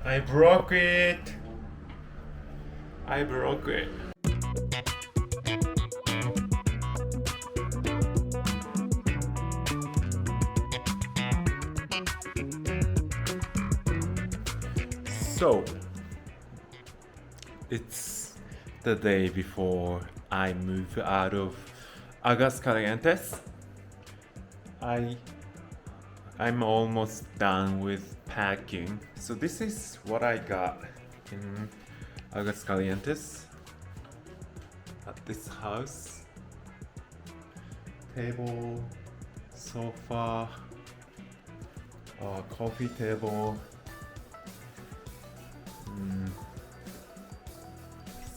I broke it. I broke it. So, it's the day before I move out of Aguascalientes. I'm almost done with packing. So this is what I got in Aguascalientes at this house. Table, sofa, coffee table,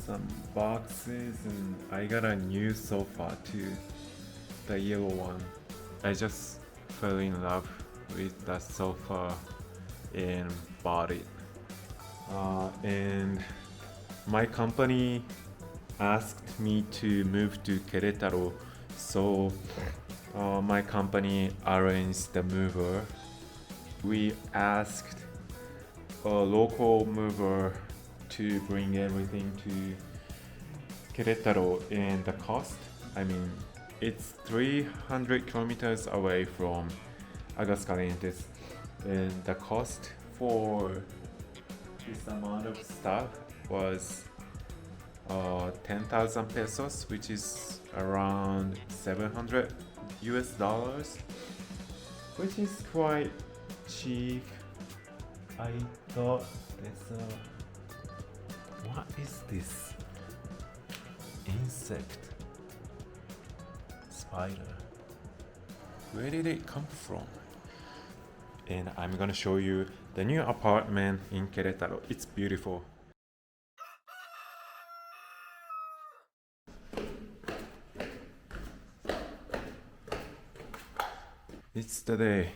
some boxes, and I got a new sofa too, the yellow one. I just fell in love with the sofa and bought it. And my company asked me to move to Queretaro, so my company arranged the mover. We asked a local mover to bring everything to Queretaro, and the cost, it's 300 kilometers away from Aguascalientes, and the cost for this amount of stuff was 10,000 pesos, which is around 700 US dollars, which is quite cheap. I thought this what is this insect? Spider. Where did it come from? And I'm gonna show you the new apartment in Queretaro. It's beautiful. It's the day.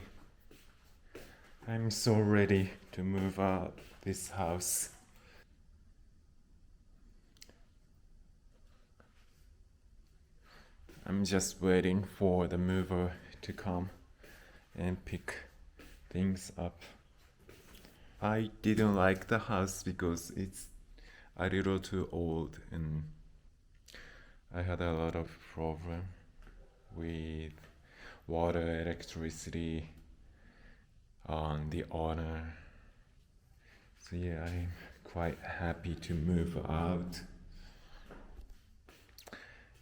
I'm so ready to move out this house. I'm just waiting for the mover to come and pick things up. I didn't like the house because it's a little too old, and I had a lot of problem with water, electricity, on the owner. So yeah, I'm quite happy to move out.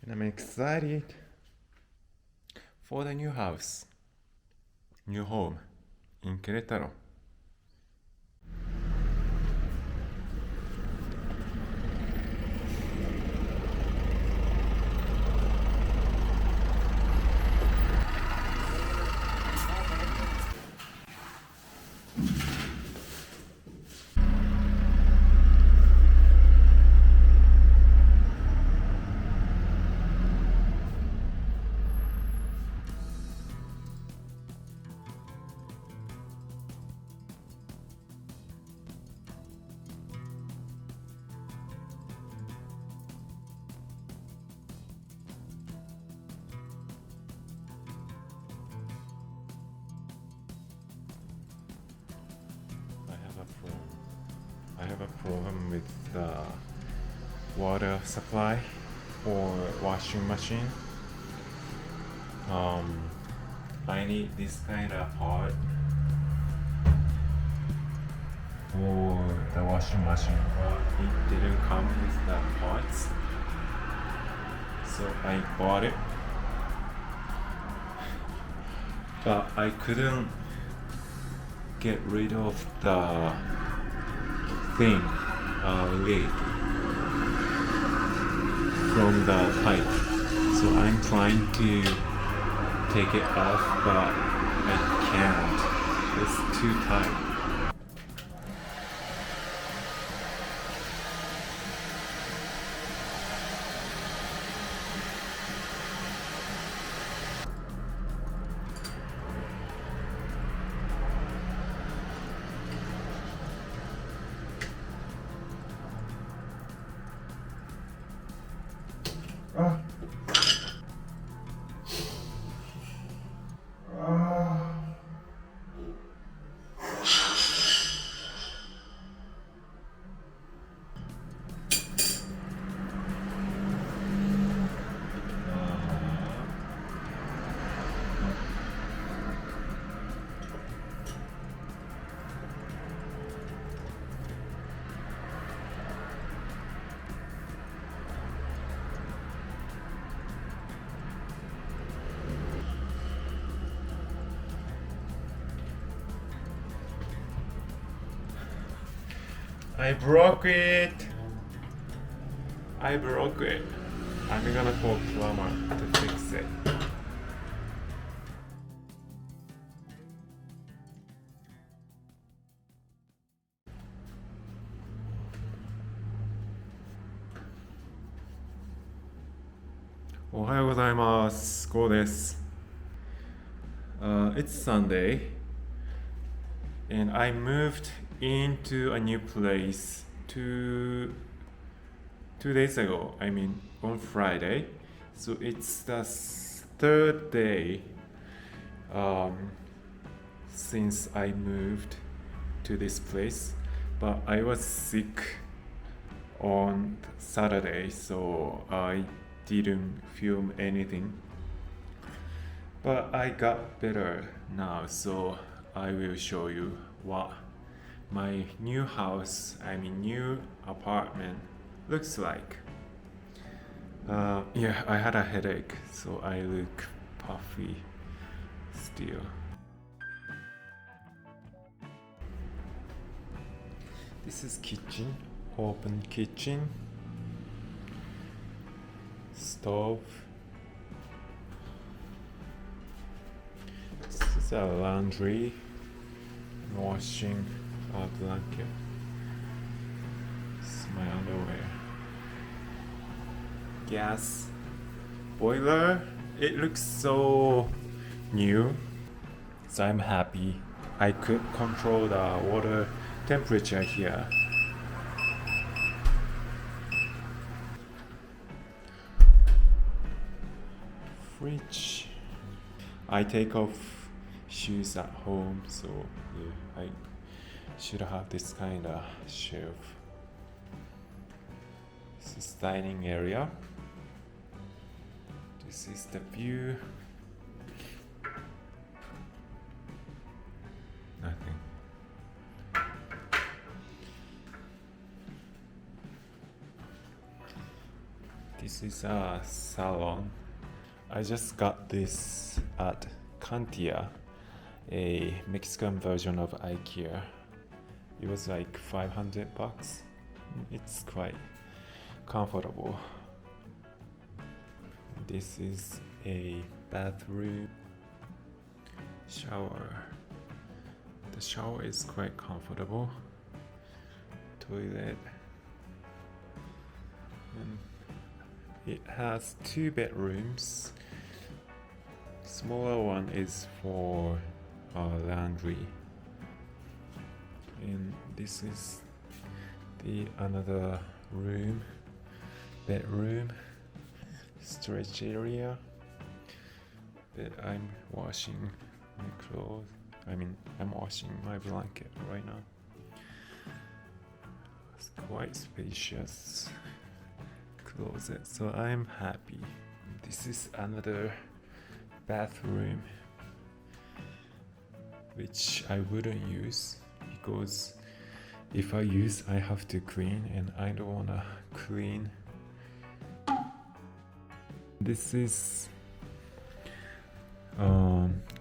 And I'm excited for the new house, new home in Querétaro. I have a problem with the water supply for washing machine. I need this kind of part for the washing machine, but it didn't come with the parts, so I bought it, but I couldn't get rid of the thing, lid from the pipe. So I'm trying to take it off, but I can't. It's too tight. I broke it. I broke it. I'm gonna call plumber to fix it. Ohayou gozaimasu. Go desu. It's Sunday, and I moved into a new place two days ago. I mean, on Friday. So it's the third day since I moved to this place. But I was sick on Saturday, so I didn't film anything. But I got better now, so I will show you what my new house, new apartment looks like. Yeah, I had a headache, so I look puffy still. This is kitchen, open kitchen, stove. This is a laundry, washing a blanket. This is my underwear. Gas boiler. It looks so new, so I'm happy. I could control the water temperature here. Fridge. I take off shoes at home, so yeah, I should have this kind of shelf. This is dining area. This is the view. Nothing. This is a salon. I just got this at Cantia, a Mexican version of IKEA. It was like $500. It's quite comfortable. This is a bathroom, shower. The shower is quite comfortable. Toilet. And it has 2 bedrooms. Smaller one is for laundry. And this is the another room, bedroom, storage area that I'm washing my clothes. I'm washing my blanket right now. It's quite spacious closet, so I'm happy. This is another bathroom which I wouldn't use because if I use, I have to clean, and I don't wanna clean. This is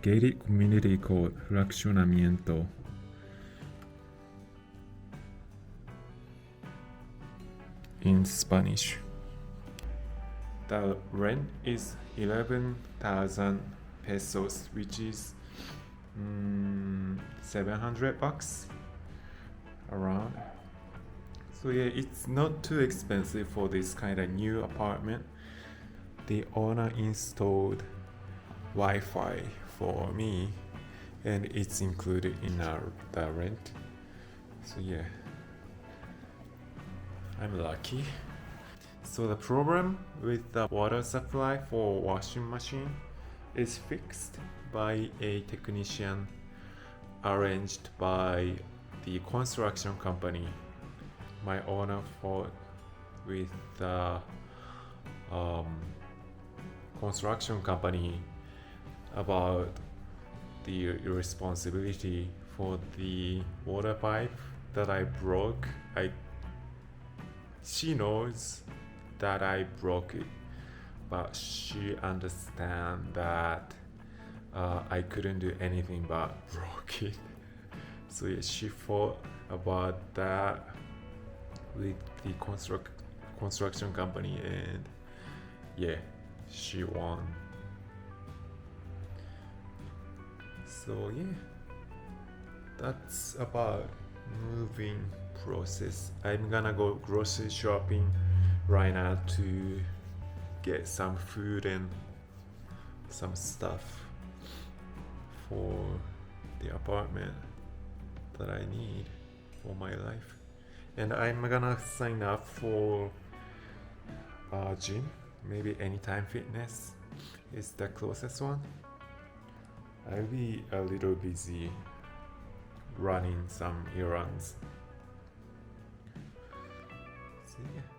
gated community called Fraccionamiento. In Spanish. The rent is 11,000 pesos, which is $700 around. So yeah, it's not too expensive for this kind of new apartment. The owner installed Wi-Fi for me, and it's included in the rent. So yeah, I'm lucky. So the problem with the water supply for washing machine is fixed by a technician arranged by the construction company. My owner fought with the construction company about the responsibility for the water pipe that I broke. She knows that I broke it, but she understands that I couldn't do anything but broke it. So yeah, she fought about that with the construction company, and yeah, she won. So yeah, that's about moving process. I'm gonna go grocery shopping right now to get some food and some stuff for the apartment that I need for my life. And I'm gonna sign up for gym. Maybe Anytime Fitness is the closest one. I'll be a little busy running some errands. So yeah.